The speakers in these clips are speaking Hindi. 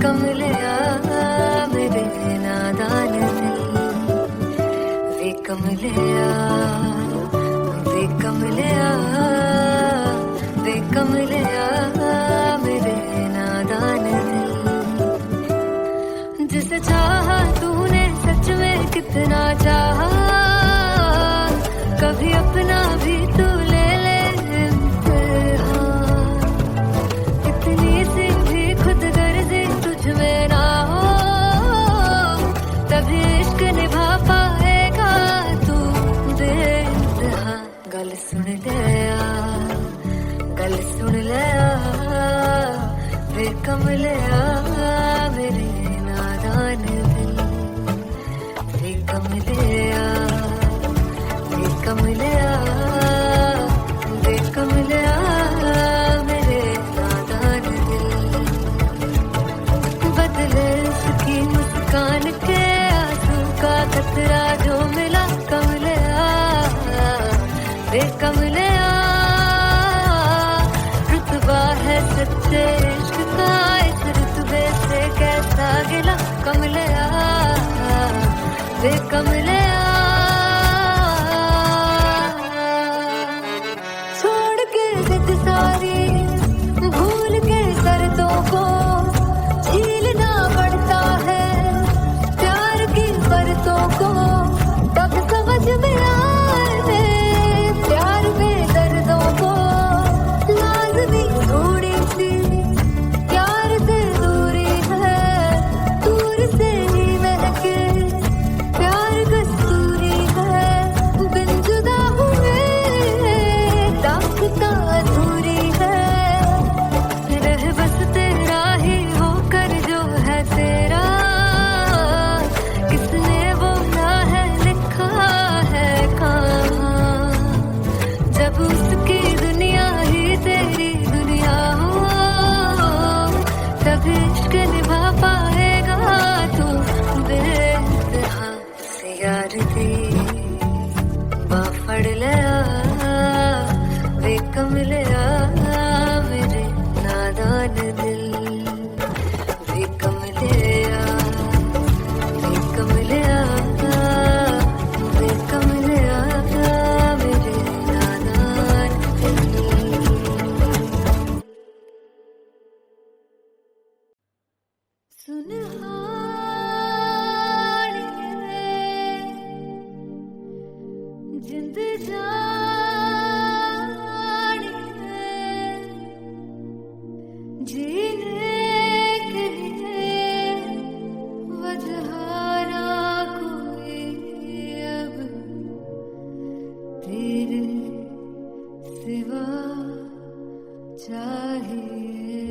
कमलिया मेरे नादान दिल, वे कमलिया, वे कमलिया, वे कमलिया मेरे नादान दिल। जिसे चाहा तूने सच में कितना चाहा, कभी अपना भी तू ले ले इम्तिहान। इतनी सी भी खुद गर्जी तुझ में ना हो, तभी इश्क निभा पाएगा तू बेइंतहा। गल सुन लिया, गल सुन लिया, वे कमलिया मेरे नादान दिल, वे कमलिया, वे कमलिया, वे कमलिया मेरे नादान दिल। बदले उसकी मुस्कान के आंसू का कतरा जो मिला कमलिया, वे कमलिया। रुतबा है सच्चे इश्क का, इस रुतबे से कैसा गिला कमलिया, वे कमलिया। छोड़ के जिद सारी, भूल के शर्तों को, झीलना पड़ता है प्यार की परतों को। तब समझ में आए प्यार में दर्दों को, लाज़मी थोड़ी सी प्यार से दूरी है, दूर से ही महके प्यार कस्तूरी है। बिन जुदा हुए दास्तां अधूरी है, रह बस तेरा ही होकर जो है तेरा, किसने बोला है लिखा है कहाँ। जब उसकी दुनिया ही तेरी दुनिया हो, तब इश्क निभा पाएगा तू बेइंतहा। से यार दी बाफड़ लिया, वे कमलिया मेरे नादान दिल, वे कमलिया, वे कमलिया, वे कमलिया मेरे नादान दिल। सुन हाड़िए जिंद जानिए, जीने के लिए वजह ना कोई अब तेरे सिवा चाहिए।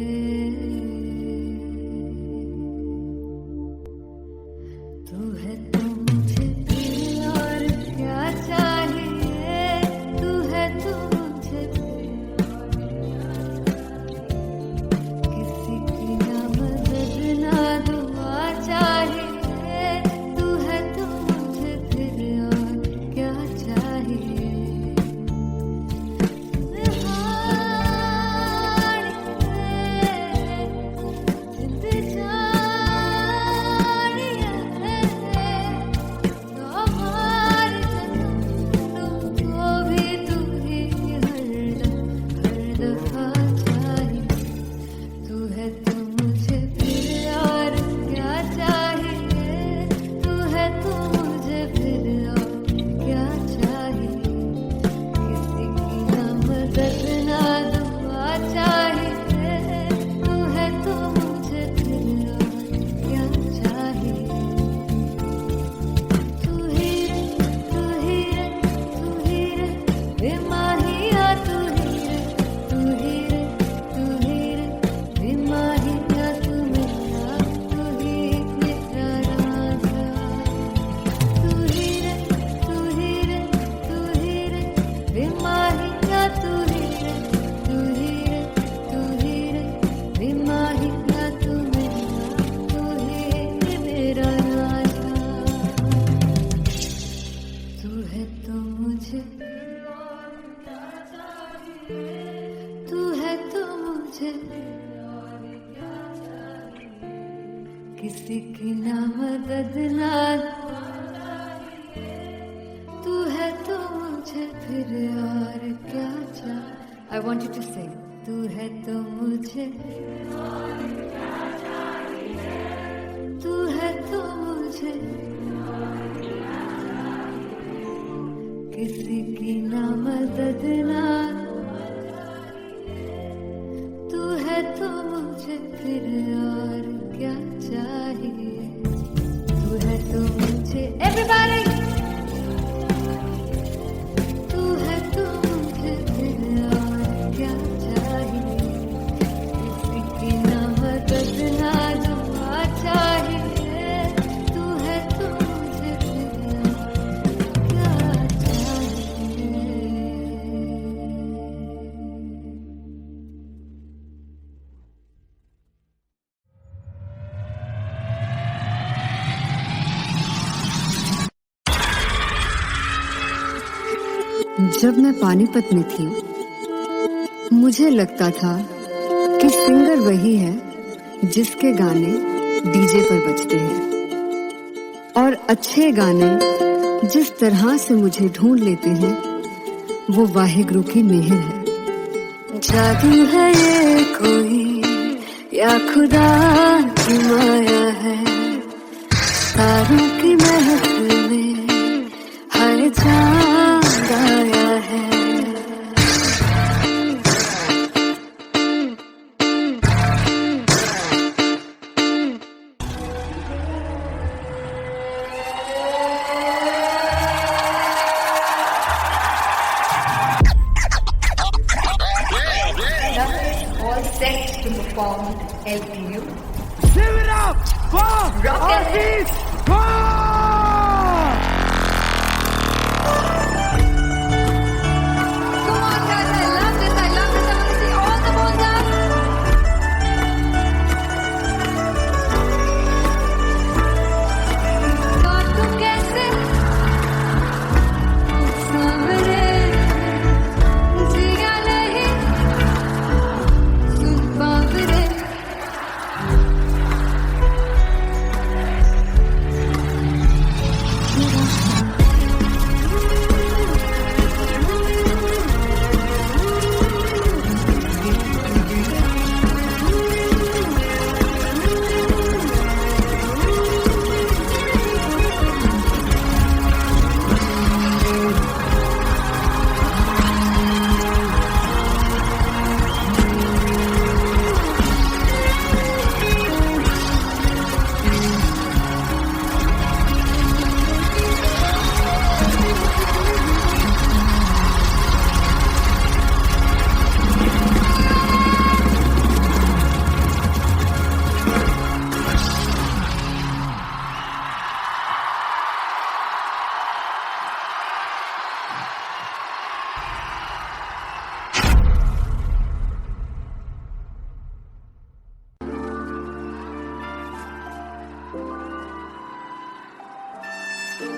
किसी की ना मदद ना तू है तो मुझे फिर और क्या चाह। I want you to sing. तू है तो मुझे तू है तो मुझे किसी की ना मदद ना तू है तो मुझे फिर और क्या चाहिए। तू है तो मुझे everybody तू है तो मुझे फिर और क्या चाहिए। किसी की ना मदद ना दुआ चाहिए। तू है तो मुझे फिर और क्या चाहिए। जब मैं पानीपत में थी मुझे लगता था कि सिंगर वही है जिसके गाने डीजे पर बजते हैं और अच्छे गाने जिस तरह से मुझे ढूंढ लेते हैं वो वाहिगुरु की मेहर है। जादू है ये कोई या खुदा की माया है। तारों की महफिल में हर चांद आया है। All set to perform LPU. Give it up for Rocket. Artist Paul! Come on guys, I love this, I love this. I want to see all the balls up. God तू कैसे सामने जिया नहीं सुन बाबरे।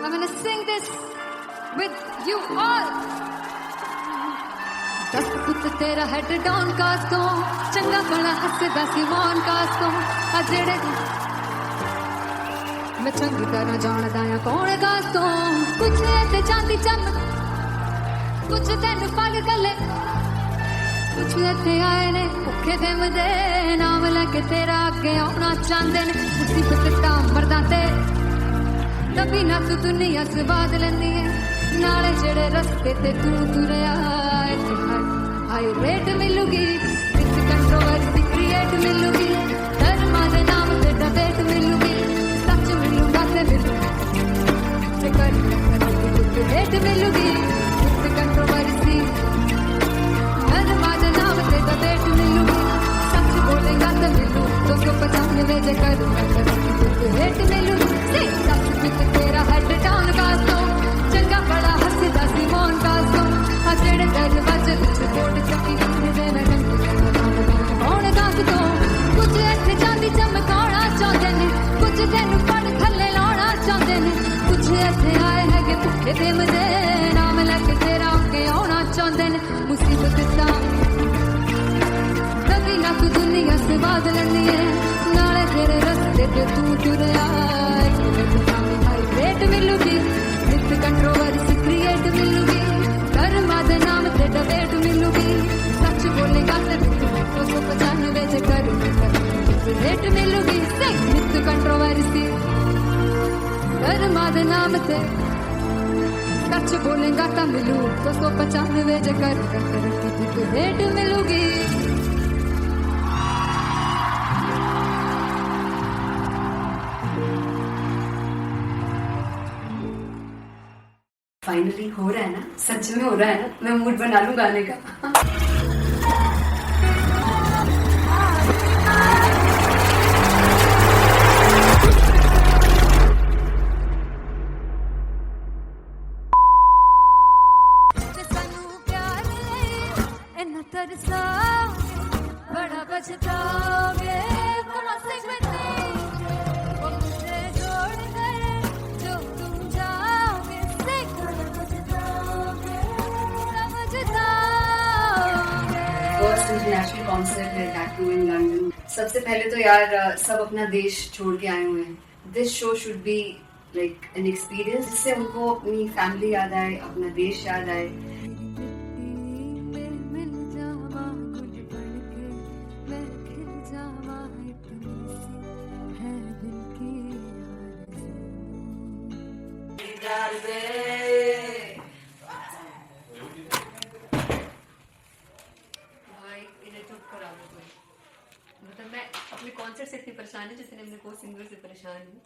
I'm gonna sing this with you all. दस पुत तेरा हेड डाउन कास तो चंगा भला हसदा सिमोन कास तो आ जेड़े मैं चंगी तरह जानदा आ कौन कास तो कुछ ते चांदी चमक कुछ तेन पग गले कुछ इत्थे आए ने भुखे दे मदे नाम लेके तेरा अगे आउणा चाहंदे ने मुसीबत तां मरदा ते तभी ना तू दुनिया स्वाद लेंदी है नाले जेड़े रस्ते ते तू तुरया हाई रेट मिलूगी विच कंट्रोवर्सी क्रिएट मिलूगी धर्मा दे नाम ते डिबेट मिलूगी सच मिलूगा ते मिलूगी कर रेट मिलूगी विच कंट्रोवर्सी धर्मा दे नाम ते डिबेट मिलूगी सच बोलेगा ते मिलू 295 जे कर रेट मिलूगी सच विच तेरा हेड डाउन कास तो चंगा बड़ा हसदा सिमोन कास तो आ जेड़े दर वज विच कोट चक्की दे मैं कौन कास तो कुछ इत्थे चांदी चमकाउणा चाहंदे ने कुछ तैनू पड़ थल्ले लाउणा चाहंदे ने कुछ इत्थे आए हैगे भुखे ते मजे नाम लेके तेरा अगे आउणा चाहंदे ने मुसीबत तां तभी ना तू दुनिया से बाद लेंदी है नाले तेरे रस्ते के तू तुरया हाइब्रेट मिलूगी विथ कंट्रोवर्सी क्रिएट मिलूगी कर्मा दे नाम ते डबेट मिलूगी सच बोलेगा ते 295 से कर रेट मिलूगी विथ कंट्रोवर्सी कर्मा दे नाम ते सच बोलेगा तो मिलू 295 जे कर रेट मिलूगी। फाइनली हो रहा है ना, सच में हो रहा है ना, मैं मूड बना लूं गाने का। बड़ा पछताओगे जोड़ गए जो तुम जाओगे फर्स्ट इंटरनेशनल कॉन्सर्ट है दैट टू इन लंदन। सबसे पहले तो यार सब अपना देश छोड़ के आए हुए हैं। This show should be like an experience जिससे उनको अपनी फैमिली याद आए, अपना देश याद आए। मतलब मैं अपने कॉन्सर्ट से इतनी परेशान है जितने अपने को सिंगर से परेशान हूँ।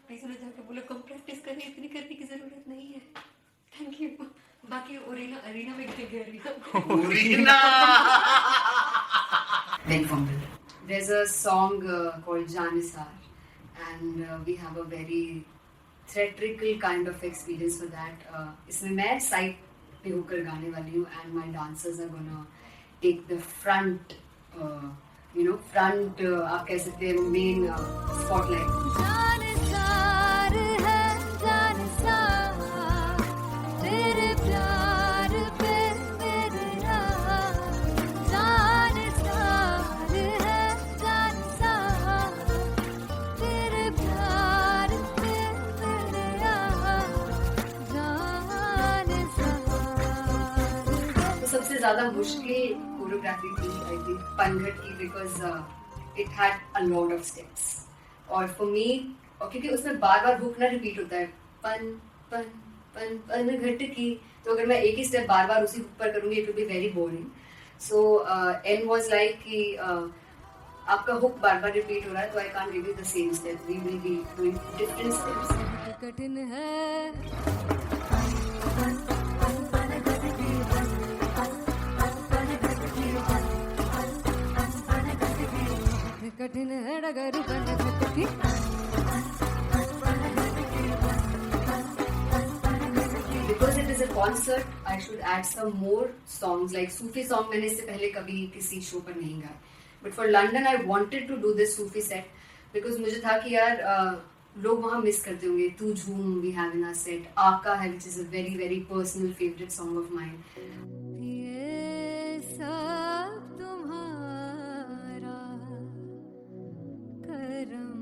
प्लीज उन्हें जाके बोलो कम प्रैक्टिस करनी, इतनी करने की जरूरत नहीं है। Thank you. बाकी अरीना में गए arena Very fumble. There's a song called Janisar and we have a very theatrical kind of experience for that. इसमें मैं साइड पे होकर गाने वाली हूँ and my dancers are gonna take the front, front आप कह सकते हैं main spotlight. जानसार है जानसार तेरे प्यार पे मेरा जानसार है जानसार तेरे प्यार पे मेरा जानसार। तो सबसे ज्यादा मुश्किल कोरियोग्राफी थी आई थिंक पनघट की, because it had a lot of steps और फॉर मी, और क्योंकि उसमें बार बार हुक ना रिपीट होता है पन पन पन पनघट की, तो अगर मैं एक ही स्टेप बार बार उसी हुक पर करूंगी it will be very boring. So an was like कि आपका हुक बार बार रिपीट हो रहा है तो I can't give you the same step, we will be doing different steps. कठिन है कठिन है डगर पनघट की। Because it is a concert, I should add some more songs like Sufi song. मैंने इससे पहले कभी किसी शो पर नहीं गाया, but for London I wanted to do this Sufi set because मुझे था कि यार लोग वहाँ मिस करते होंगे। तू झूम we have in our set, आका है which is a very very personal favorite song of mine. ये सब तुम्हारा करम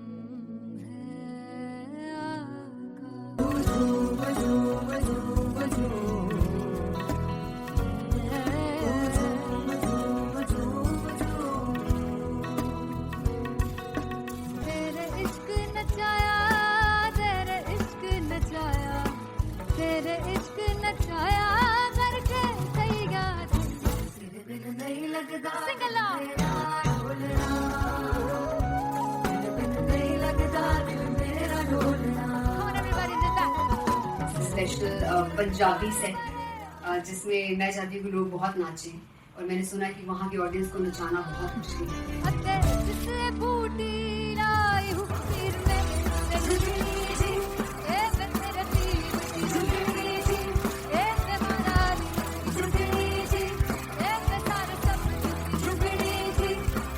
है तेरे इश्क नचाया तेरे इश्क नचाया तेरे इश्क नचाया करके तैयार तेरे बिन नहीं लगता सिंगला स्पेशल पंजाबी सेट जिसमें मैं चाहती हूँ कि लोग बहुत नाचें, और मैंने सुना कि वहाँ की ऑडियंस को नचाना बहुत मुश्किल है।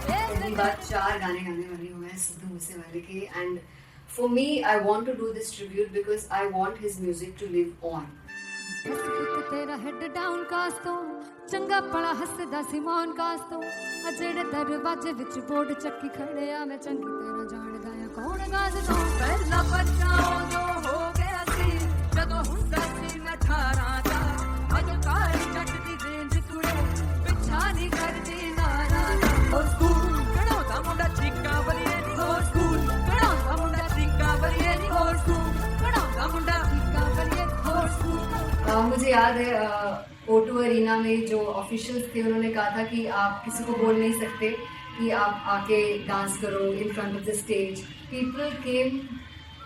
पहली बार 4 गाने गाने वाली हूँ मैं सिद्धू मूसेवाले के, and for me I want to do this tribute because I want his music to live on. तेरा हेड डाउन कास्तों ਚੰਗਾ ਭਲਾ ਹੱਸਦਾ ਸੀ ਮੌਨਕਾਸ ਤੋਂ ਆ ਜਿਹੜੇ ਦਰਵਾਜ਼ੇ ਵਿੱਚ ਬੋਰਡ ਚੱਕੀ ਖੜੇ ਆ ਮੈਂ ਚੰਗੀ ਤਰ੍ਹਾਂ ਜਾਣਦਾ ਆ ਕੌਣ ਗਾਜ਼ ਤੋਂ ਪਹਿਲਾ ਬੱਚਾ ਉਦੋਂ ਹੋ ਗਿਆ ਸੀ ਜਦੋਂ ਹੁੰਦਾ ਸੀ ਮੈਂ 18 ਦਾ ਅੱਜ ਕਾਲੀ ਜੱਟ ਦੀ ਰੇਂਜ ਕੁੜੇ ਪਿੱਛਾ ਨਹੀਂ ਕਰਦੀ ਨਾਰਾ ਹੋਰ ਸਕੂਲ ਕਢਾਉਂਦਾ ਮੁੰਡਾ ਚੀਕਾਂ ਬਲੀਏ ਨੀ ਹੋਰ ਸਕੂਲ ਕਢਾਉਂਦਾ ਮੁੰਡਾ ਚੀਕਾਂ ਬਲੀਏ ਨੀ ਹੋਰ ਸਕੂਲ ਕਢਾਉਂਦਾ ਮੁੰਡਾ ਚੀਕਾਂ ਬਲੀਏ ਹੋਰ ਸਕੂਲ मुझे याद है O2 अरीना में जो ऑफिशियल्स थे उन्होंने कहा था कि आप किसी को बोल नहीं सकते कि आप आके डांस करो in front of the stage. People came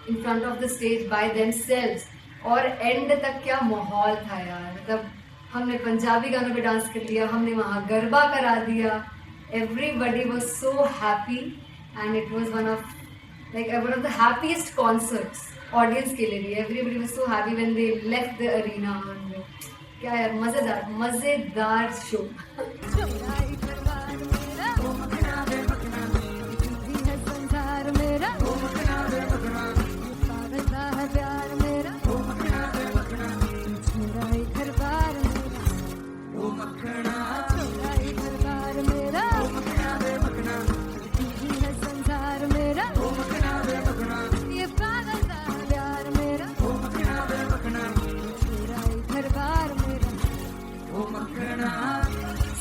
in front of the stage by themselves और एंड तक क्या माहौल था यार. मतलब हमने पंजाबी गानों पे डांस कर लिया, हमने वहाँ गरबा करा दिया. Everybody was so happy and it was one of the happiest concerts. Audience के लिए भी everybody was so happy when they left the arena. क्या यार मजेदार शो.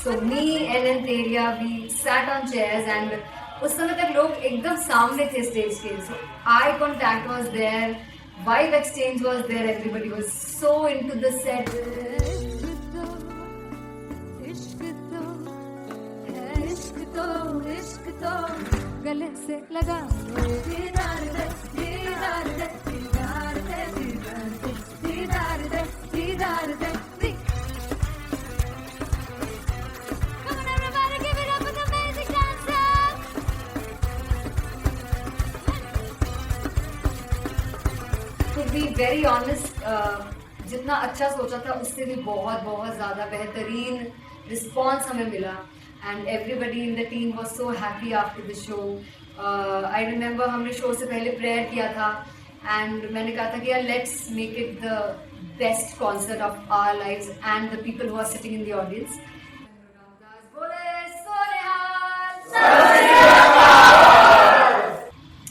So me and Anteria, we sat on chairs and उस समय तक लोग एकदम सामने थे स्टेज के. So eye contact was there, vibe exchange was there, everybody was so into the set. इश्क तो गले से लगा दीदार दे दीदार दे दीदार दे दीदार दे दीदार दे. To be very honest, जितना अच्छा सोचा था उससे भी बहुत बहुत ज़्यादा बेहतरीन रिस्पॉन्स हमें मिला. And everybody in the team was so happy after the show. I remember हमने शो से पहले प्रेयर किया था and मैंने कहा था कि यार let's make it the best concert of our lives and the people who are sitting in the audience.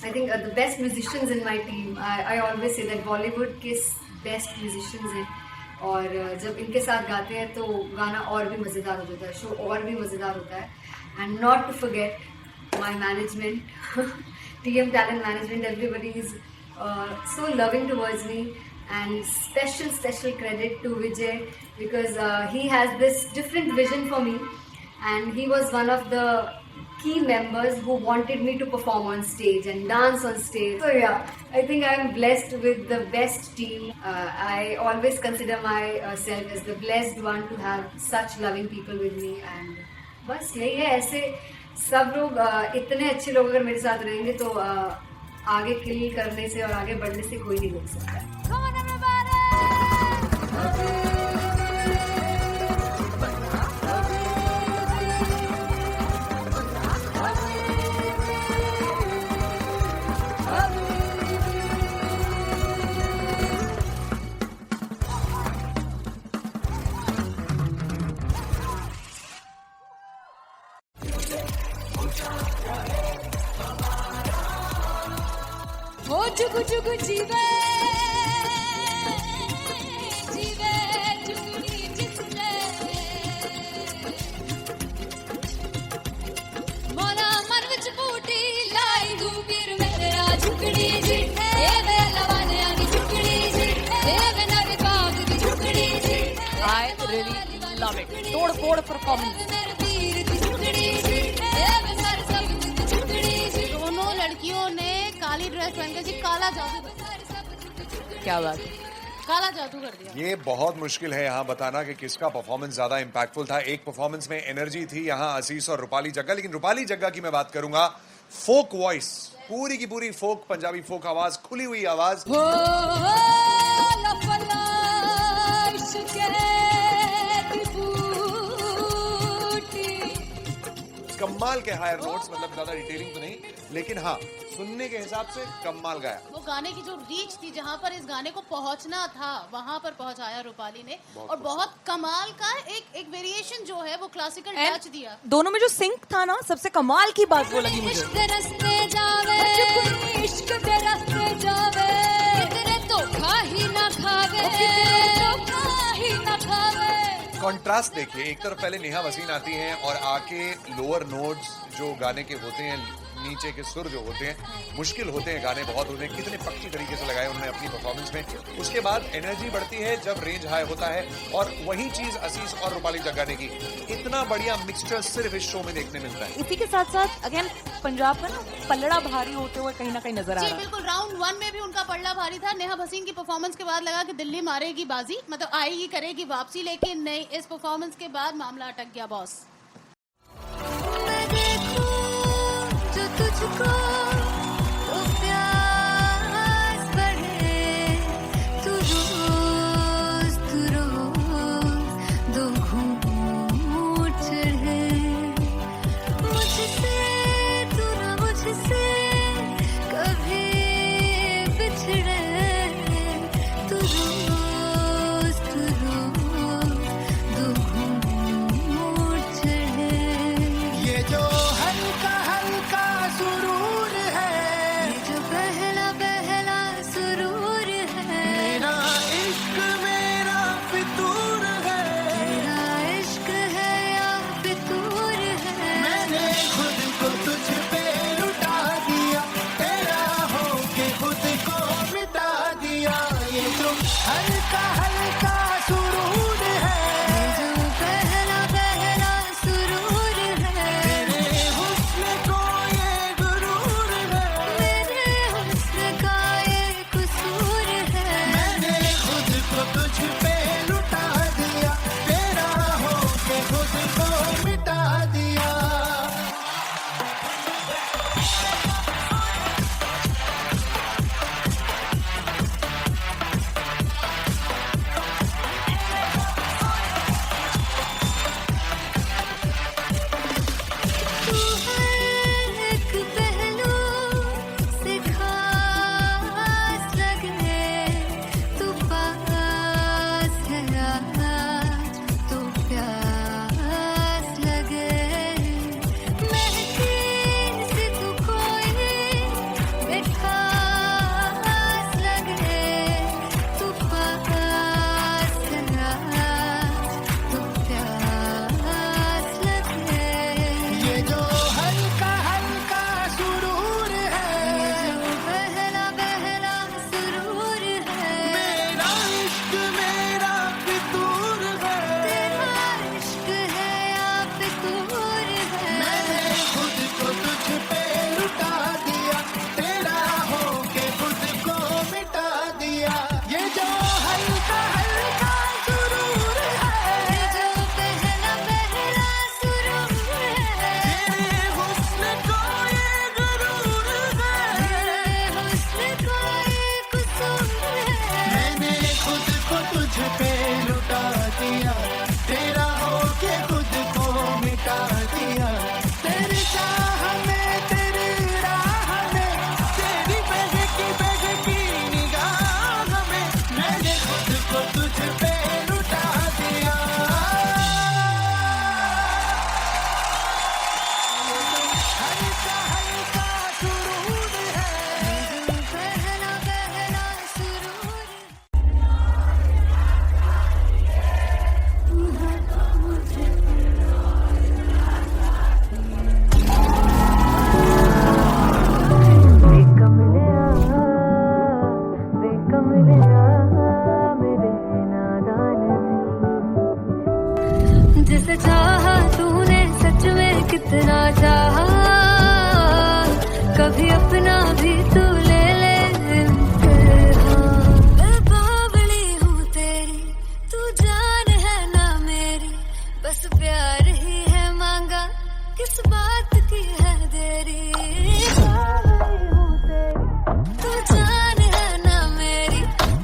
I think the best musicians in my team. I always say that Bollywood के best musicians हैं और जब इनके साथ गाते हैं तो गाना और भी मज़ेदार हो जाता है, शो और भी मज़ेदार होता है. And not to forget my management, TM Talent Management. Everybody is so loving towards me, and special credit to Vijay because he has this different vision for me, and he was one of the key members who wanted me to perform on stage and dance on stage. So yeah, I think I am blessed with the best team. I always consider myself as the blessed one to have such loving people with me. And बस यही है, ऐसे सब लोग इतने अच्छे लोग अगर मेरे साथ रहेंगे तो आगे किल करने से और आगे बढ़ने से कोई नहीं रोक सकता है. हो जुगु जुगु जीवे जीवे जुगनी जिसने मोरा मन विच बूटी लाई गुबीर मेरा झुकड़ी जी ए वे लवाने आनी झुकड़ी जी ए वे नवी बाग की झुकड़ी जी. I really love it. तोड़ फोड़ परफॉर्मेंस. मेरे वीर की झुकड़ी जी ए वे सर सब की झुकड़ी जी. दोनों लड़कियों ने काली ड्रेस पहनकर जी काला जादू क्या बात है. काला जादू कर दिया. ये बहुत मुश्किल है यहाँ बताना कि किसका परफॉर्मेंस ज्यादा इंपैक्टफुल था. एक परफॉर्मेंस में एनर्जी थी यहाँ असीस और रूपाली जग्गा, लेकिन रूपाली जग्गा की मैं बात करूंगा. फोक वॉइस, पूरी की पूरी फोक, पंजाबी फोक आवाज, खुली हुई आवाज. हो लपला इश्क़ की बूटी कमाल के हायर नोट्स, मतलब ज्यादा डिटेलिंग तो नहीं, लेकिन हाँ सुनने के हिसाब से कमाल गाया। वो गाने की जो रीच थी, जहाँ पर इस गाने को पहुंचना था वहां पर पहुंचाया रूपाली ने, और बहुत कमाल का एक वेरिएशन जो है वो क्लासिकल टच दिया। दोनों में जो सिंक था ना, सबसे कमाल की बात वो लगी मुझे। इश्क रस्ते जावे, इश्क के रस्ते जावे, कितने धोखा ही ना खावे, धोखा ही ना खावे। कॉन्ट्रास्ट देखिए, एक तरफ पहले नेहा वसीम आती हैं और आके लोअर नोट्स जो गाने के होते हैं, नीचे के सुर जो होते हैं, मुश्किल होते हैं, गाने बहुत होते हैं, कितने पक्की तरीके से लगाए उन्होंने अपनी परफॉर्मेंस में। उसके बाद एनर्जी बढ़ती है जब रेंज हाई होता है, और वही चीज असीस और रूपाली जग्गा ने की। इतना बढ़िया मिक्सचर सिर्फ इस शो में देखने मिलता है। इसी के साथ साथ अगेन पंजाब का ना पलड़ा भारी होते हुए कहीं ना कहीं नजर आ जी रहा है। बिल्कुल, राउंड 1 में भी उनका पलड़ा भारी था। नेहा भसीन की परफॉर्मेंस के बाद लगा कि दिल्ली मारेगी बाजी, मतलब आएगी, करेगी वापसी, लेकिन नहीं, इस परफॉर्मेंस के बाद मामला अटक गया बॉस। मैं देखूं जो तुझको तो प्यास बढ़े, तू रोज दो घूंट चढ़े, मुझसे तू ना मुझसे कभी बिछड़े, तू रोज दो घूंट चढ़े। ये जो हल्का हल्का सुरूर है, ये जो पहला पहला सुरूर है, मेरा इश्क मेरा फितूर है। तेरा इश्क है या फितूर है। मैंने खुद को तुझ पे लुटा दिया, तेरा होके खुद को मिटा दिया। ये जो हल्का हल्का सुरूर है, ये जो पहला पहला सुरूर है, तेरे हुस्न को ये गुरूर है। मेरे हुस्न का ये कसूर है। मैंने खुद को तुझ पे लुटा दिया, तेरा होके खुद को मिटा दिया। तू हर एक पहलू से खास लगे, तू पास है आज तो प्यास लगे, महकी सी तू कोई बेखास लगे, तू पास है आज तो प्यास लगे। ये जो हल्का हल्का सुरूर है, ये जो पहला पहला सुरूर है, मेरा इश्क मेरा फितूर है। तेरा इश्क है या फितूर है। मैंने खुद को तुझ पे लुटा दिया, तेरा होके खुद को मिटा दिया। ये जो हल्का हल्का सुरूर है, ये जो पहला पहला सुरूर है, तेरे हुस्न को ये गुरूर है। तेरे हुस्न का ये कसूर है। मैंने खुद को तुझ पे लुटा दिया, तेरा होके खुद को मिटा दिया। तेरी चाह में तेरी राह में, तेरी बहकी निगाह में, मैंने खुद को तुझ पे लुटा दिया। हल्का हल्का सुरूर है, ये जो पहला पहला सुरूर है। जिसे चाहा तूने सच में कितना चाहा, कभी अपना भी तू ले ले इम्तिहान। मैं बावली हूँ तेरी, तू जान है ना मेरी, बस प्यार ही है मांगा, किस बात की है देरी। बावली हूँ तेरी, तू जान है ना मेरी,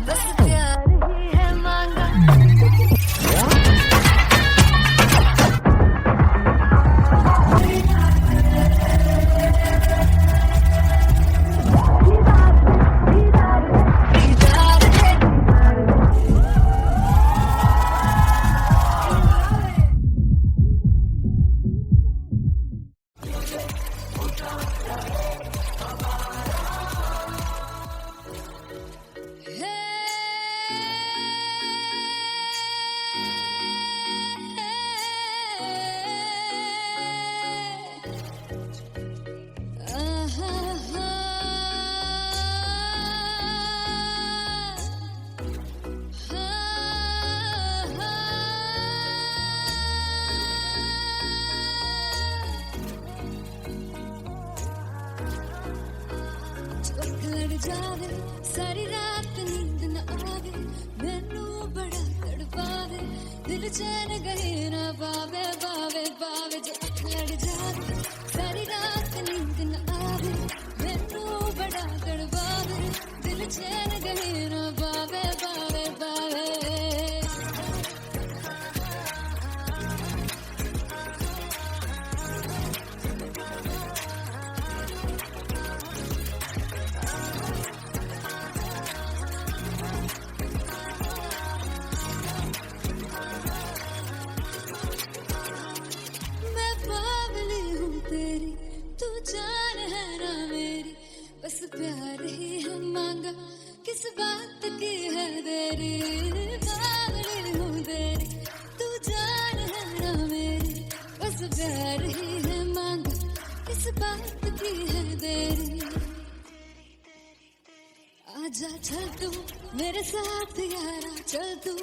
बस प्यार ही है मांगा। जावे सारी रात नींद न आवे मैनू बड़ा तड़पावे दिल चैन गए ना पावे पावे पावे जो अख लड़ जावे सारी रात नींद न आवे मैनू बड़ा तड़पावे दिल चैन गए ना पावे पावे पावे मैं बावली हूँ तेरी तू जान है ना मेरी बस प्यार ही है मांगा किस बात की है देरी बावली हूँ तेरी तू जान है ना मेरी बस प्यार ही है मांगा किस बात की है देरी आजा चल तू मेरे साथ यारा चल तू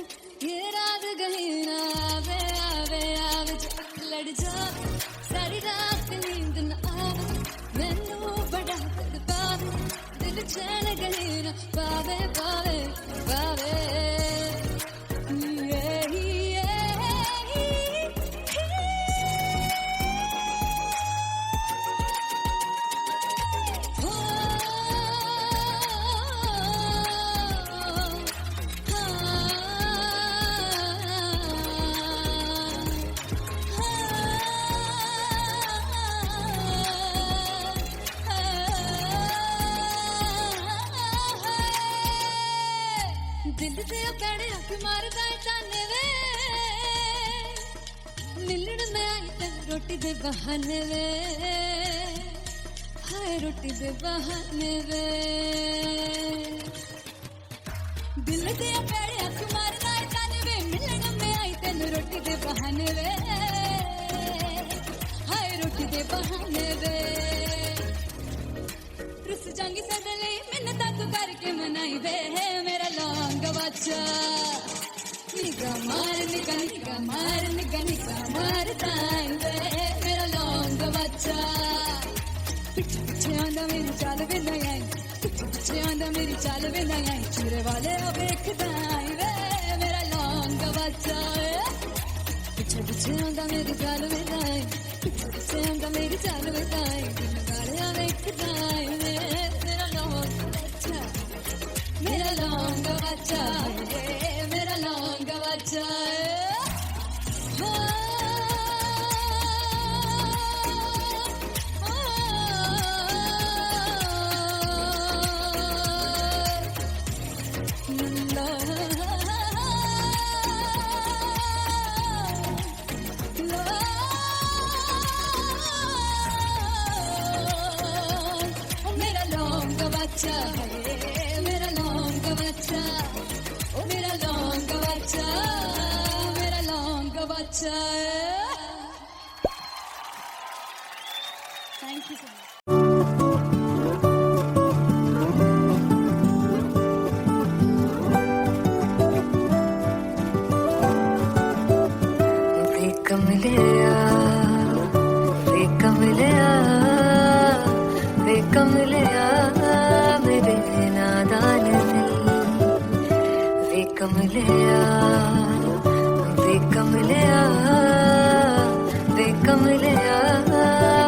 ये रात गई ना आवे आवे आवे जो अख लड़ जावे सारी रात नींद न आवे मैनू बड़ा तड़पावे दिल चैन गई ना पावे पावे पावे दिल से पैड़े हक मारदा ताने वे मिलन में आई तेन रोटी दे बहाने वे हाय रोटी दे बहाने वे दिल से पैड़े हक मारदा ताने वे मिलन में आई तेन रोटी दे बहाने वे हाय रोटी दे बहाने वे रुस जांगी सदले मिन्नत तू करके मनाई वे मेरा लौंग बच्चा निगा मार ताई वे मेरा लौंग बच्चा पीछे पीछे आंदा मेरी चाल वे नहीं आई पीछे पीछे आंदा मेरी चाल वे नहीं आई चूरे वाले अब देखदा आई वे मेरा लौंग बच्चा पीछे पीछे आंदा मेरी चाल वे नहीं आई पीछे पीछे आंदा मेरी चाल वे नहीं आई दिन वाले अब देखदा आई वे मेरा लौंग बच्चा मेरा लौंग बच्चा मेरा लौंग बच्चा मेरा लौंग बच्चा मेरा लौंग बच्चा ओ मेरा लौंग बच्चा मेरा लौंग बच्चा थैंक यू सो मच मेरे नादान दिल वे कमलिया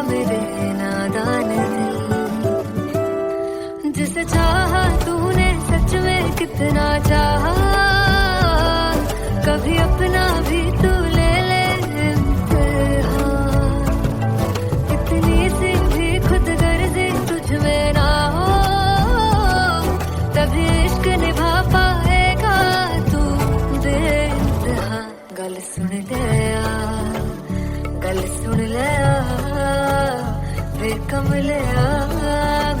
मेरे नादान दिल जिसे चाहा तूने सच में कितना चाहा कभी अपना भी तू ले ले इम्तिहान इतनी सी भी खुद गर्जी तुझ में ना हो तभी इश्क निभा पाएगा तू बेइंतहा गल सुन लिया वे कमलिया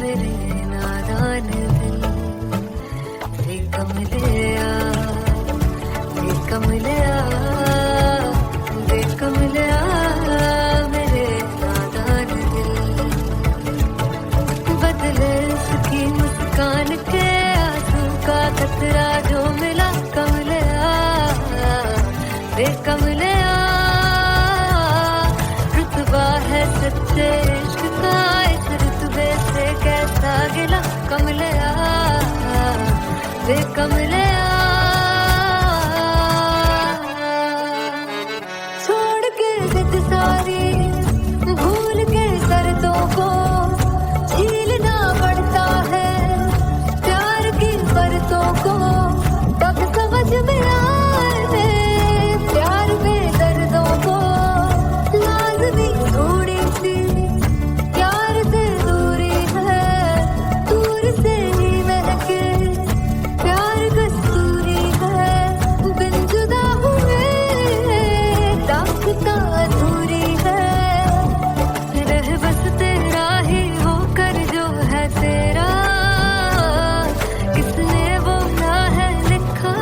मेरे नादान दिल वे कमलिया कमलिया वे कमलिया छोड़ के जिद सारी भूल के शर्तों को झीलना पड़ता है प्यार की परतों को तब समझ में आए प्यार में दर्दों को लाज़मी थोड़ी सी प्यार से दूरी है दूर से ही महके प्यार कस्तूरी है बिन जुदा हुए दास्तां अधूरी है रह बस तेरा ही होकर जो है तेरा किसने वो ना है लिखा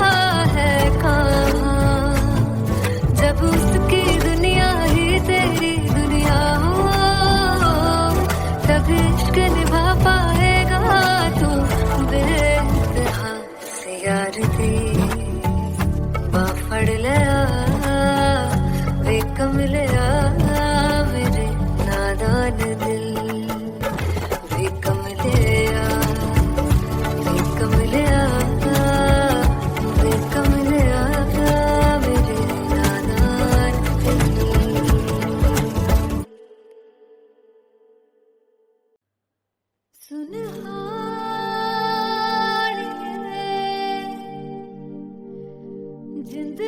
है कहाँ जब उसकी दुनिया ही तेरी दुनिया हो तब इश्क निभा पाएगा तू बेइंतहा से यार दी बाफड़ लिया वे कमलिया मेरे नादान दिल वे कमलिया वे कमलिया वे कमलिया मेरे नादान दिल जिंद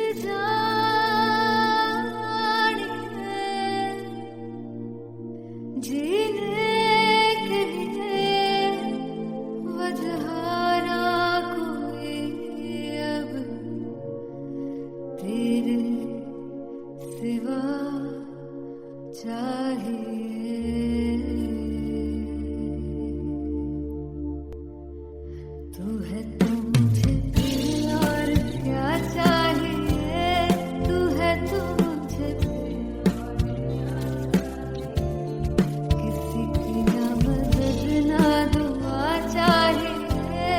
जानी है जीने के लिए वजह ना कोई अब तेरे सिवा चाहिए तू है तो मुझे और क्या चाहिए तू है तो मुझे किसी की ना मदद ना दुआ चाहिए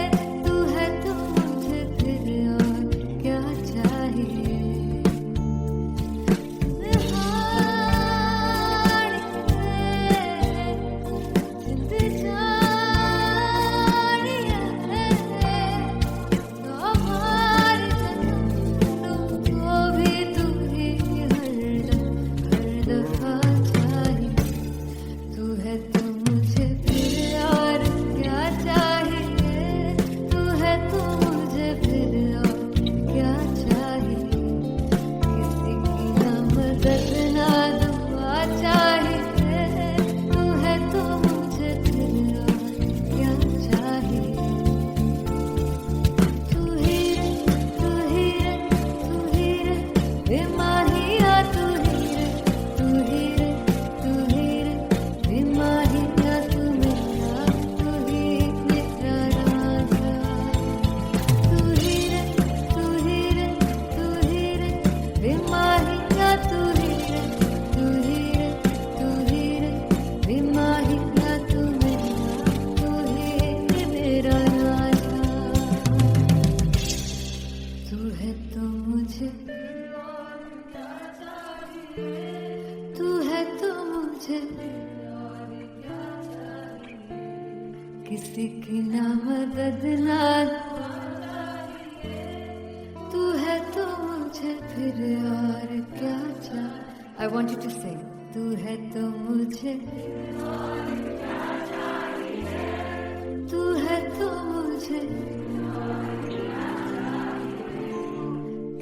तू है तो मुझे फिर और क्या चाहिए किसी की ना मदद ना तू है तो मुझे फिर और क्या चाहिए I want you to sing तू है तो मुझे तू है तो मुझे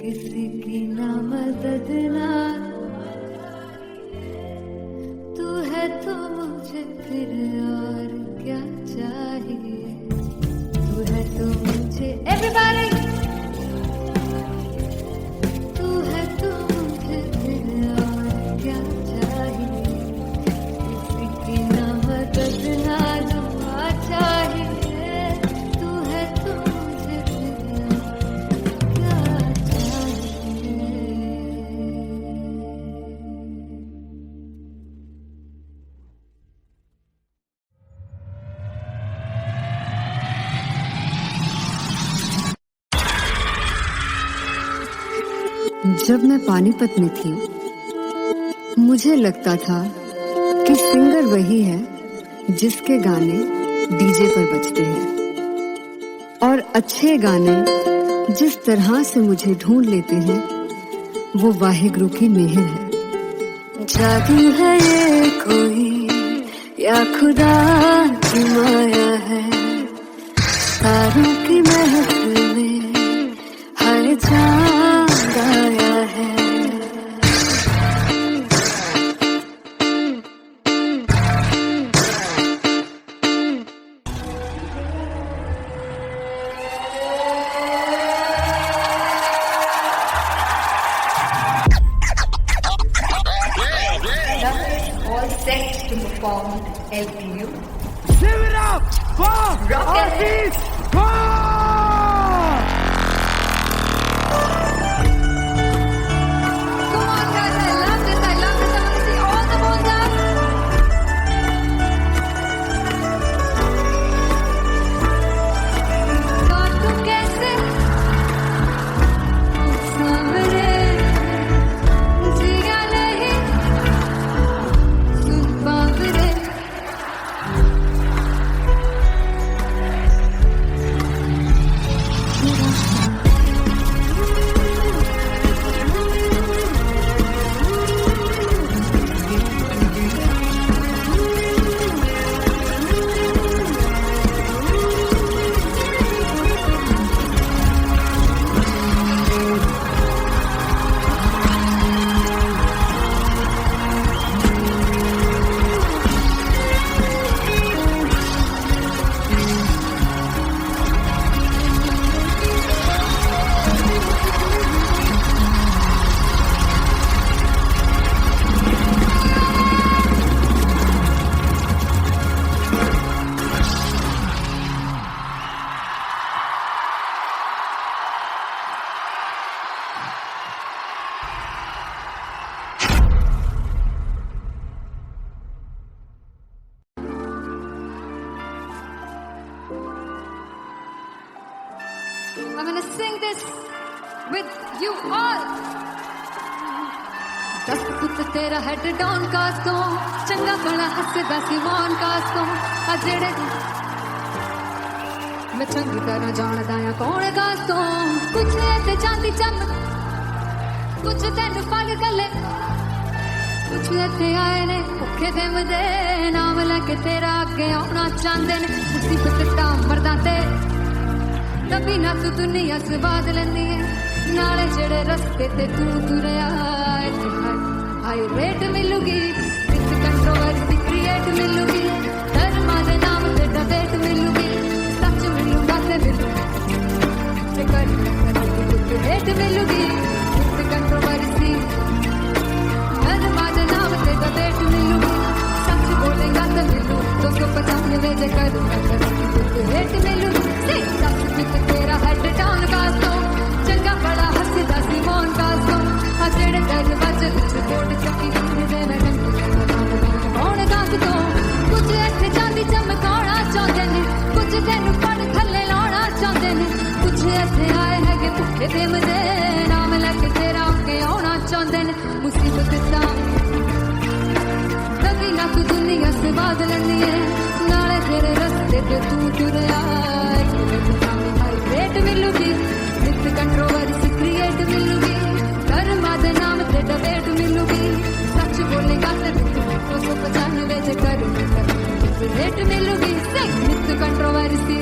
किसी की ना मदद ना तू है तो मुझे फिर और क्या चाहिए तू है तो मुझे everybody तू है तो मुझे फिर और क्या चाहिए किसी की ना मदद ना दुआ चाहिए तू है तो मुझे फिर और क्या चाहिए जब मैं पानीपत में थी मुझे लगता था कि सिंगर वही है जिसके गाने डीजे पर बजते हैं। और अच्छे गाने जिस तरह से मुझे ढूंढ लेते हैं वो वाहिगुरु की मेहर है। जादू है ये कोई या खुदा की माया है, तारों की महफिल में हर चांद आया है। All set to perform LPU. Rock and Come on, guys, I love this. I love this. I want to see all the balls up. काटू कैसे सामने जिया नहीं सुन Paware. I'm gonna sing this with you all. दस पुत तेरा हेड डाउन कास्तो, चंगा बड़ा हसदा सिमोन कास्तो, अजड़े मैं चंगी तरह जानदा या कौन कास्तो, कुछ ऐसे चांदी चमक, कुछ तेन फल गले, कुछ ऐसे आए ने भुखे दे मदे, नाम लेके तेरा अगे आना चाहते ने, मुसीबत ता मरदा ते तभी ना तू दुनिया स्वाद लेंदी है, नाले जेड़े रस्ते ते तू तुरया हाई रेट मिलूगी, विद कंट्रोवर्सी क्रिएट मिलूगी, धर्मा दे नाम ते डिबेट मिलूगी, सच मिलूगा ते मिलूगी, कर रेट मिलूगी, विद कंट्रोवर्सी धर्मा दे नाम ते डिबेट मिलूगी, सच बोलेगा ते मिलू 295 जे कर रेट मिलूगी, सच विद तेरा हेड डाउन कास्तो, चंगा बड़ा हसदा सिमोन कास्तो, जेड़े दरवाजे विच कोट चक्की दे मैं कौन कास्तो, कुछ ऐसे चांदी चमकाना चाहते ने, कुछ तेनू पड़ थल्ले लाना चाहते ने, कुछ ऐसे आए है कि भुखे दे मदे, नाम लेके तेरा अगे आना चाहते ने, मुसीबत दा तभी ना तू दुनिया स्वाद लेंदी है, नाले तेरे रस्ते ते तू तुरया रेट मिलूगी, विद कंट्रोवर्सी क्रिएट मिलूगी, कर्मा दे नाम ते डिबेट मिलूगी, सच बोलेगा ते 295 जे कर रेट मिलूगी, विद कंट्रोवर्सी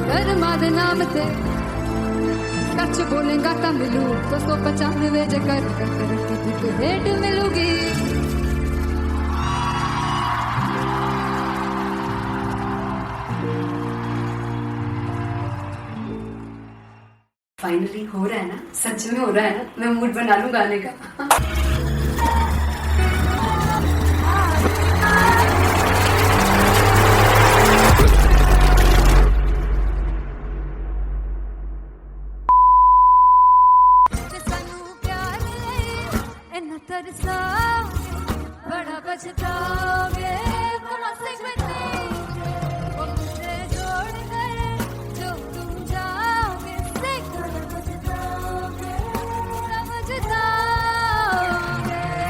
कर्मा दे नाम ते सच बोलेगा ता मिलू 295 जे कर रेट मिलूगी। फाइनली हो रहा है ना, सच में हो रहा है ना, मैं मूड बना लूं गाने का। बड़ा बचताओगे, come on sing with me, वो मुझे छोड़ गए जो तुम जाओगे, sing बड़ा बचताओगे,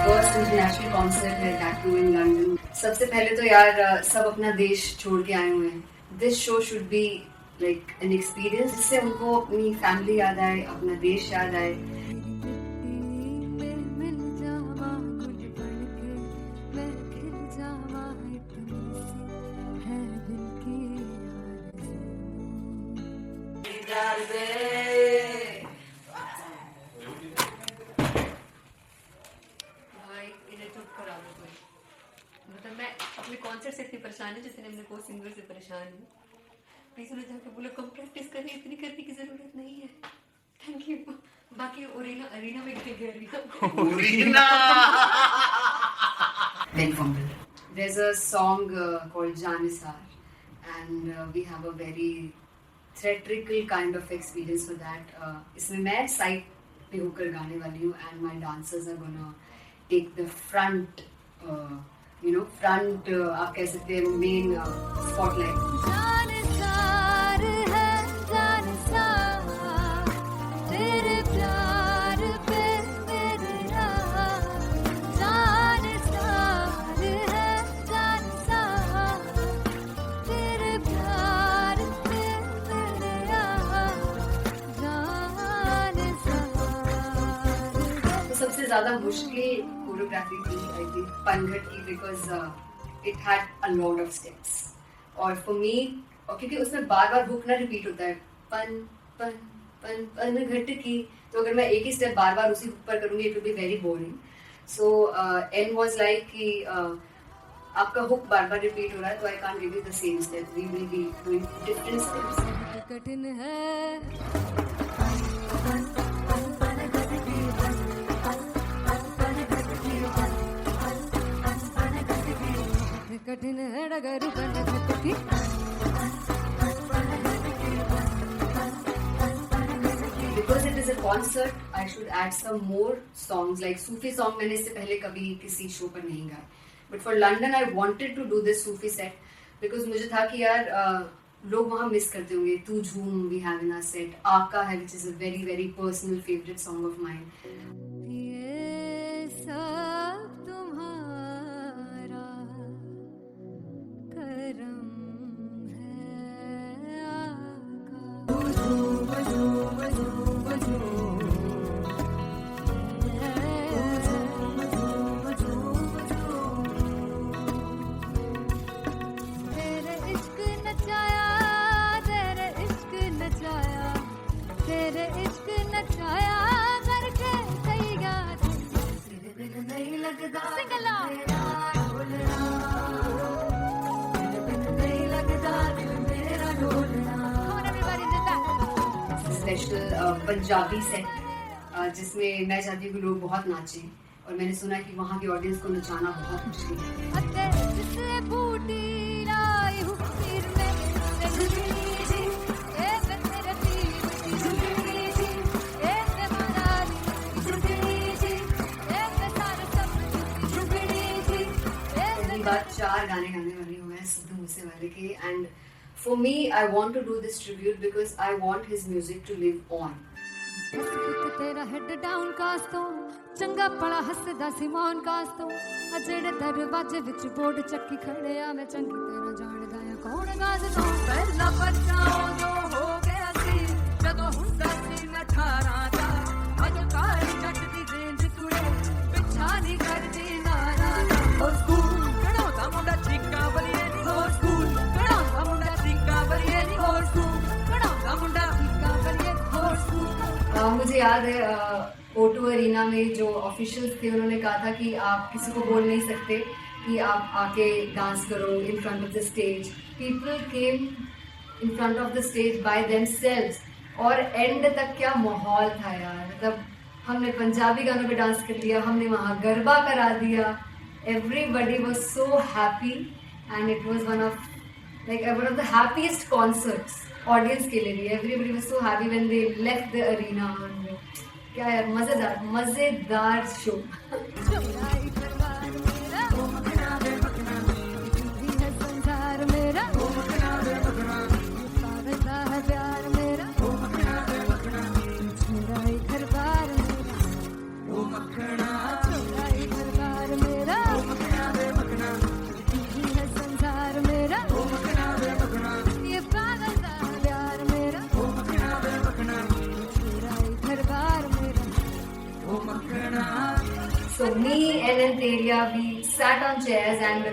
फर्स्ट इंटरनेशनल कॉन्सर्ट है टैटू इन लंदन। सबसे पहले तो यार सब अपना देश छोड़ के आए हुए हैं। This show should be like an experience जिससे उनको अपनी फैमिली याद आए, अपना देश याद आए. मिल जावा गुल बनके मैं खिल जावा इतनी सी है दिल की भाई इन्हें चुप करा दो कोई. मतलब मैं अपने कॉन्सर्ट से इतनी परेशान हूँ जितने अपने को सिंगर से परेशान हूँ. प्लीज उन्हें जाके बोलो कम प्रैक्टिस करें, इतनी करने की जरूरत नहीं है. Thank you. बाकी अरीना में गए arena Big fumble. There's a song called Janisar, and we have a very theatrical kind of experience for that. इसमें मैं साइड पे होकर गाने वाली हूँ, and my dancers are gonna take the front, front आप कह सकते हैं main spotlight. जानसार है जानसार तेरे प्यार पे मेरा जानसार है जानसार तेरे प्यार पे मेरा जानसार. तो सबसे ज्यादा मुश्किल कोरियोग्राफी थी आई थिंक पनघट की, because it had a lot of steps. और फॉर मी, और क्योंकि उसमें बार बार हुक ना रिपीट होता है, पन पन पन पनघट की, तो अगर मैं एक ही स्टेप बार बार उसी हुक पर करूंगी it will be very boring. So an was like कि आपका हुक बार बार रिपीट हो रहा है, तो I can't give you the same step, we will be doing different steps. कठिन है कठिन है डगर बनघट की. Because it is a concert, I should add some more songs. Like Sufi song मैंने इससे पहले कभी किसी शो पर नहीं गाया. But for London, I wanted to do this Sufi set because मुझे था कि यार लोग वहाँ मिस करते होंगे. तू झूम we have in our set. आका है which is a very very personal favorite song of mine. ये सब तुम्हारा करम है आका. तेरे इश्क नचाया तेरे इश्क नचाया तेरे इश्क नचाया करके तैयार दिल नहीं लगता सिंगला नहीं लगता दिल मेरा ढोलना. Come on everybody, do that. Special Punjabi set जिसमें मैं चाहती हूँ कि लोग बहुत नाचें, और मैंने सुना है कि वहाँ की ऑडियंस को नचाना बहुत मुश्किल है. अते जिससे बूटी लाई हूँ सिर में झुकनी जी ए मेरे पीर की झुकनी जी ए महारानी झुकनी जी ए सारे सब झुकनी जी पहली बार 4 गाने गाने वाली हूँ मैं सिद्धू मूसेवाले के. And for me I want to do this tribute because I want his music to live on. तेरा हेड डाउन कास तो चंगा पड़ा हसदा सिमोन कास तो अजेड़े दरवाजे विच बोर्ड चक्की खड़े आ मैं चंगी तरह जानदा आ कौन गाज तो ਪਹਿਲਾ ਬੱਚਾ ਉਦੋਂ ਹੋ ਗਿਆ ਸੀ ਜਦੋਂ ਹੁੰਦਾ ਸੀ ਮੈਂ 18 ਦਾ. ਅੱਜ ਕਾਲੀ ਜੱਟ ਦੀ ਰੇਂਜ ਕੁੜੇ ਪਿੱਛਾ ਨਹੀਂ ਕਰਦੀ ਨਾਰਾ ਦਾ. ਉਹ ਸਕੂਲ ਕਢਾਉਂਦਾ ਮੁੰਡਾ ਚੀਕਾਂ ਬਲੀਏ ਨੀ ਹੋਰ ਸਕੂਲ ਕਢਾਉਂਦਾ ਮੁੰਡਾ ਚੀਕਾਂ ਬਲੀਏ ਨੀ ਹੋਰ ਸਕੂਲ ਕਢਾਉਂਦਾ ਮੁੰਡਾ ਚੀਕਾਂ ਬਲੀਏ ਹੋਰ ਸਕੂਲ. मुझे याद है O2 अरीना में जो ऑफिशियल्स थे उन्होंने कहा था कि आप किसी को बोल नहीं सकते कि आप आके डांस करो in front of the stage. People came in front of the stage by themselves, और एंड तक क्या माहौल था यार. मतलब हमने पंजाबी गानों पे डांस कर लिया, हमने वहाँ गरबा करा दिया. Everybody was so happy and it was one of the happiest concerts audience के लिए भी. Everybody was so happy when they left the arena. क्या यार, मजेदार शो. चौराई दरबार मेरा ओ मखना वे मखना जी है संसार मेरा ओ मखना वे मखना सारदा है प्यार मेरा ओ मखना वे मखना चौराई दरबार मेरा ओ मखना चौराई दरबार मेरा ओ मखना वे मखना जी है संसार मेरा ओ मखना वे मखना ये पागल सा प्यार So me and Teria, we sat on chairs and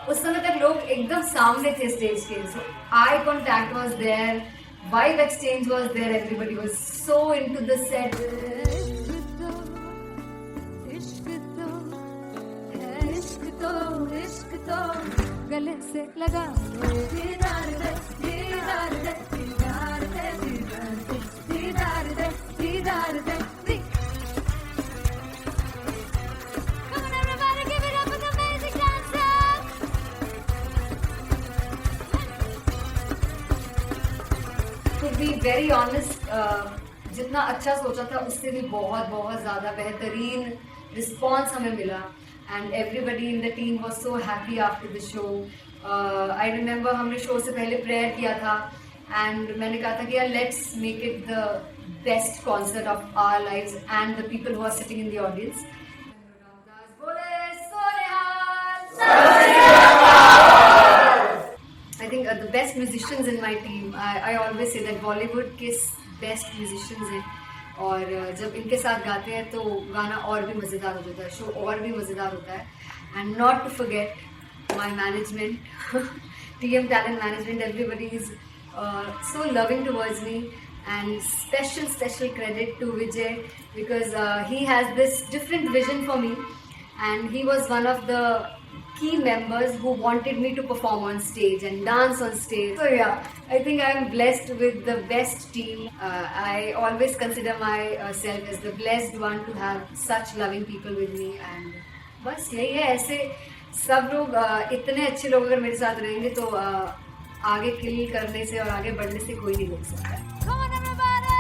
उस समय तक लोग एकदम सामने थे स्टेज के. So eye contact was there, vibe exchange was there, everybody was so into the set. इश्क तो गले से लगा दीदार दे दीदार दे दीदार दे दीदार दे दीदार दे. Come on everybody, give it up for the amazing dancers. To be very honest, जितना अच्छा सोचा था उससे भी बहुत बहुत ज़्यादा बेहतरीन रिस्पॉन्स हमें मिला. And everybody in the team was so happy after the show. I remember हमने शो से पहले प्रेयर किया था and मैंने कहा था कि यार let's make it the best concert of our lives and the people who are sitting in the audience. I think the best musicians in my team. I always say that Bollywood के best musicians हैं. और जब इनके साथ गाते हैं तो गाना और भी मज़ेदार हो जाता है, शो और भी मज़ेदार होता है. And not to forget my management, TM Talent Management, everybody is so loving towards me. And special credit to Vijay because he has this different vision for me and he was one of the key members who wanted me to perform on stage and dance on stage. So yeah, I think I'm blessed with the best team. I always consider myself as the blessed one to have such loving people with me. And बस यही है, ऐसे सब लोग इतने अच्छे लोग अगर मेरे साथ रहेंगे तो आगे किल करने से और आगे बढ़ने से कोई नहीं रोक सकता. Come on everybody.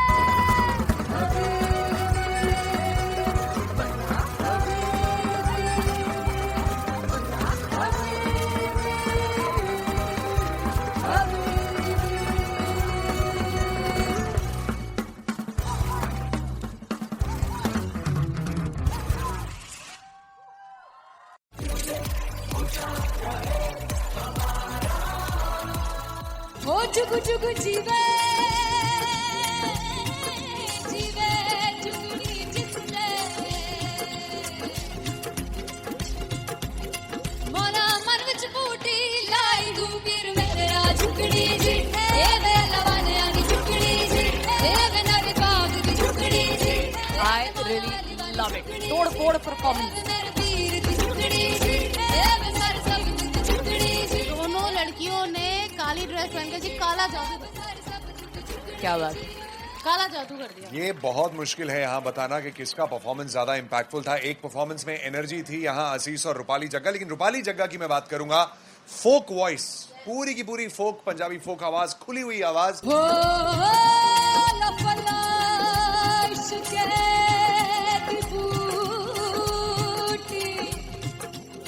ओ चुगु चुगु जीवे जीवे चुगुनी जिसने मोरा मन विच बूटी लाई दूबीर मेरा झुकड़ी जी ए वे लवाने आनी झुकड़ी जी ए वे नरी बाग दी झुकड़ी जी. I really love it. तोड़ फोड़ परफॉर्मेंस. दोनों लड़कियों ने काली ड्रेस पहनकर जी काला जादू कर दिया. क्या बात है. काला जादू कर दिया. ये बहुत मुश्किल है यहाँ बताना कि किसका परफॉर्मेंस ज्यादा इंपैक्टफुल था. एक परफॉर्मेंस में एनर्जी थी यहाँ असीस और रूपाली जग्गा, लेकिन रूपाली जग्गा की मैं बात करूंगा. फोक वॉइस, पूरी की पूरी फोक, पंजाबी फोक आवाज, खुली हुई आवाज.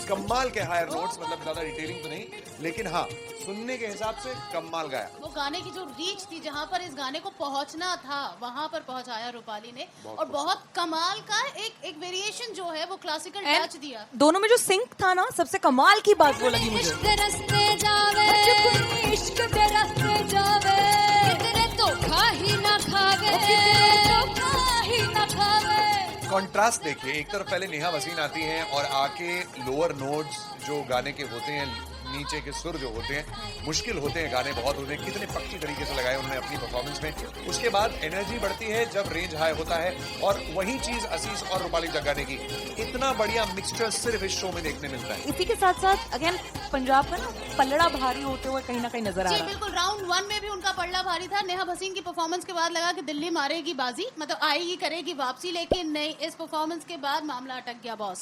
कमाल के हायर नोट्स, मतलब ज्यादा डिटेलिंग तो नहीं, लेकिन हाँ सुनने के हिसाब से कमाल गाया. वो गाने की जो रीच थी, जहाँ पर इस गाने को पहुंचना था वहां पर पहुंचाया रूपाली ने. और बहुत कमाल का एक वेरिएशन जो है वो क्लासिकल टच दिया. दोनों में जो सिंक था ना, सबसे कमाल की बात वो लगी मुझे. इश्क दे रस्ते जावे, इश्क दे रस्ते जावे, तेरे धोखा ही ना खावे, धोखा ही ना खावे. कॉन्ट्रास्ट देखिए, एक तरफ पहले नेहा वसीन आती हैं और आके लोअर नोट्स जो गाने के होते हैं, नीचे के सुर जो होते हैं, मुश्किल होते हैं, गाने बहुत होते हैं, कितने पक्की तरीके से लगाए उन्होंने अपनी परफॉर्मेंस में. उसके बाद एनर्जी बढ़ती है जब रेंज हाई होता है, और वही चीज असीस और रूपाली जग्गा ने की. इतना बढ़िया मिक्सचर सिर्फ इस शो में देखने मिलता है. इसी के साथ साथ अगेन पंजाब का ना पलड़ा भारी होते हुए कहीं ना कहीं नजर आ जी रहा है. बिल्कुल. राउंड 1 में भी उनका पलड़ा भारी था. नेहा भसीन की परफॉर्मेंस के बाद लगा कि दिल्ली मारेगी बाजी, मतलब आएगी करेगी वापसी, लेकिन नहीं, इस परफॉर्मेंस के बाद मामला अटक गया बॉस.